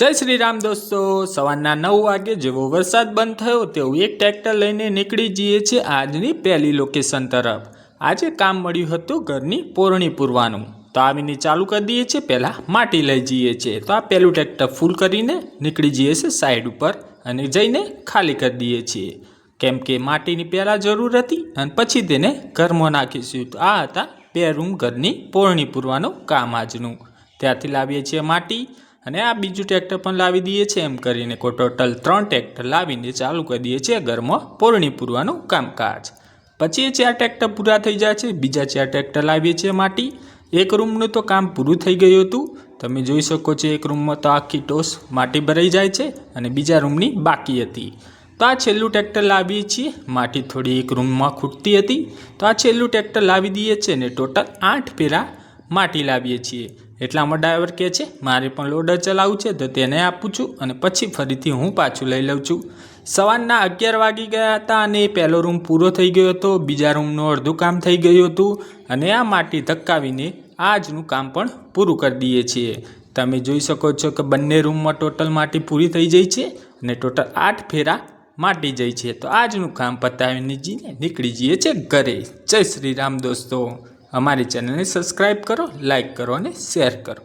जय श्री राम दोस्तों। सवाરના 9 વાગે જેવો વરસાદ બંધ થયો તેવું એક ટ્રેક્ટર લઈને નીકળી જઈએ છીએ આજની પહેલી લોકેશન તરફ। આજે કામ મળ્યું હતું ઘરની પોરણી પૂરવાનું, તો આવીને ચાલુ કરી દઈએ છીએ। પહેલાં માટી લઈ જઈએ છીએ, તો આ પહેલું ટ્રેક્ટર ફૂલ કરીને નીકળી જઈએ છીએ સાઈડ ઉપર અને જઈને ખાલી કરી દઈએ છીએ, કેમ કે માટીની પહેલાં જરૂર હતી અને પછી તેને ઘરમાં નાખીશું। તો આ હતા 2 રૂમ ઘરની પોરણી પૂરવાનું કામ આજનું। ત્યાંથી લાવીએ છીએ માટી અને આ બીજું ટ્રેક્ટર પણ લાવી દઈએ છીએ। એમ કરીને ટોટલ 3 ટ્રેક્ટર લાવીને ચાલુ કરી દઈએ છીએ ઘરમાં પોરણી પૂરવાનું કામકાજ। પછી 4 ટ્રેક્ટર પૂરા થઈ જાય છે, બીજા 4 ટ્રેક્ટર લાવીએ છીએ માટી। એક રૂમનું તો કામ પૂરું થઈ ગયું હતું, તમે જોઈ શકો છો। એક રૂમમાં તો આખી ટોસ માટી ભરાઈ જાય છે અને બીજા રૂમની બાકી હતી। તો આ છેલ્લું ટ્રેક્ટર લાવીએ છીએ। માટી થોડી એક રૂમમાં ખૂટતી હતી, તો આ છેલ્લું ટ્રેક્ટર લાવી દઈએ છીએ ને ટોટલ 8 ફેરા માટી લાવીએ છીએ। એટલામાં ડ્રાઈવર કહે છે મારે પણ લોડર ચલાવવું છે, તો તેને આપું છું અને પછી ફરીથી હું પાછું લઈ લઉં છું। સવારના 11 વાગી ગયા હતા અને પહેલો રૂમ પૂરો થઈ ગયો હતો, બીજા રૂમનું અડધું કામ થઈ ગયું હતું અને આ માટી ધક્કાવીને આજનું કામ પણ પૂરું કરી દઈએ છીએ। તમે જોઈ શકો છો કે બંને રૂમમાં ટોટલ માટી પૂરી થઈ જાય છે અને ટોટલ 8 ફેરા માટી જાય છે। તો આજનું કામ પતાવીને નીકળી જઈએ છીએ ઘરે। જય શ્રી રામ દોસ્તો। हमारी चैनल ने सब्सक्राइब करो, लाइक करो और शेयर करो।